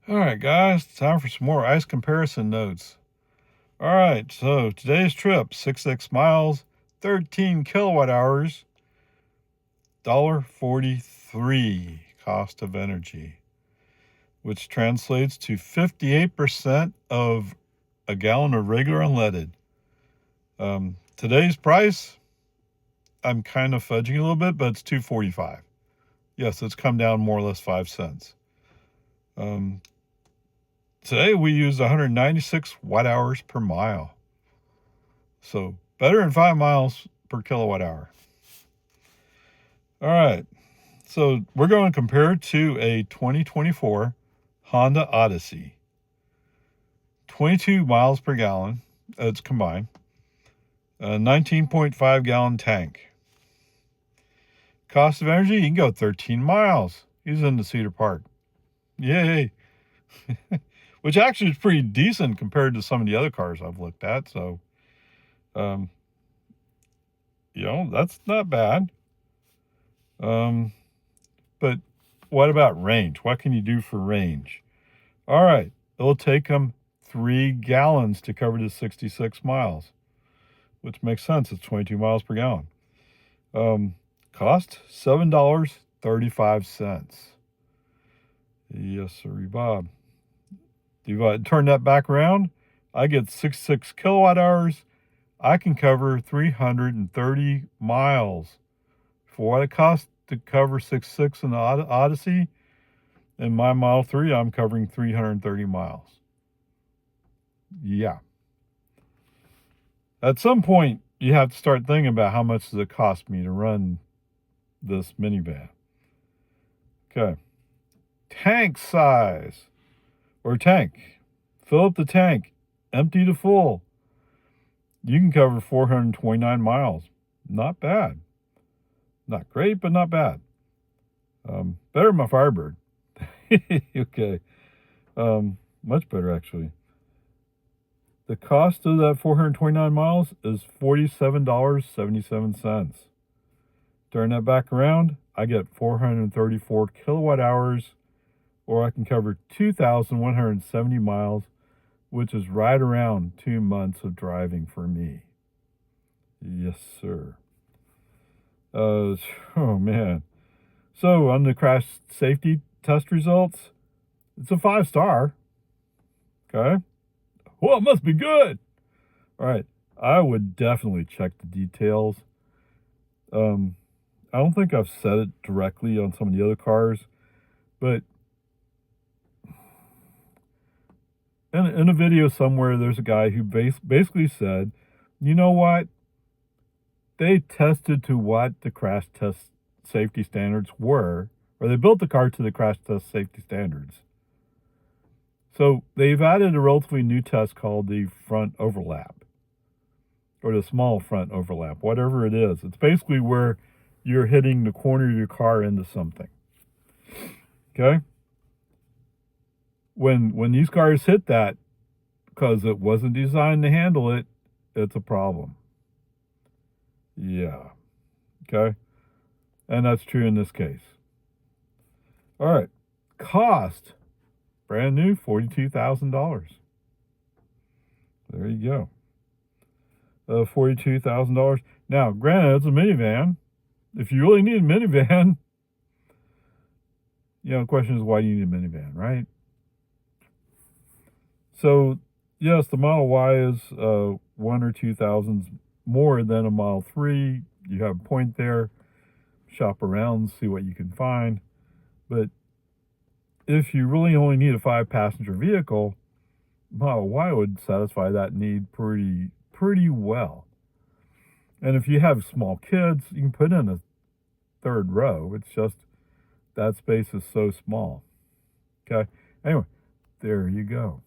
All right, guys, time for some more ice comparison notes. All right, so today's trip, 66 miles, 13 kilowatt hours, $1.43 cost of energy, which translates to 58% of a gallon of regular unleaded. Today's price, I'm kind of fudging a little bit, but it's $2.45. Yes, it's come down more or less 5 cents. Today we used 196 watt hours per mile. So better than 5 miles per kilowatt hour. All right. So we're going to compare it to a 2024 Honda Odyssey. 22 miles per gallon. It's combined. A 19.5 gallon tank. Cost of energy, you can go 13 miles. He's in the Cedar Park. Yay. Which actually is pretty decent compared to some of the other cars I've looked at. So, that's not bad. But what about range? What can you do for range? All right, it'll take them 3 gallons to cover the 66 miles, which makes sense. It's 22 miles per gallon. Cost $7.35. Yes, sir, Bob. If I turn that back around, I get 66 kilowatt hours. I can cover 330 miles. For what it costs to cover 66 in the Odyssey, in my Model 3, I'm covering 330 miles. Yeah. At some point, you have to start thinking about how much does it cost me to run this minivan. Okay. Tank size. Or tank. Fill up the tank. Empty to full. You can cover 429 miles. Not bad. Not great, but not bad. Better than my Firebird. Okay. Much better, actually. The cost of that 429 miles is $47.77. Turn that back around, I get 434 kilowatt hours, or I can cover 2,170 miles, which is right around 2 months of driving for me. Yes, sir. Oh, man. So, on the crash safety test results, it's a 5-star. Okay. Well, it must be good. All right. I would definitely check the details. I don't think I've said it directly on some of the other cars, but in a video somewhere, there's a guy who basically said, you know what? They tested to what the crash test safety standards were, or they built the car to the crash test safety standards. So they've added a relatively new test called the front overlap, or the small front overlap, whatever it is. It's basically where you're hitting the corner of your car into something. Okay? When these cars hit that, because it wasn't designed to handle it, it's a problem. Yeah. Okay? And that's true in this case. All right. Cost. Brand new, $42,000. There you go. $42,000. Now, granted, it's a minivan. If you really need a minivan, the question is, why do you need a minivan, right? So, yes, the Model Y is 1 or 2 thousands more than a Model 3. You have a point there. Shop around, see what you can find. But if you really only need a 5-passenger vehicle, Model Y would satisfy that need pretty well. And if you have small kids, you can put in a 3rd row. It's just that space is so small. Okay. Anyway, there you go.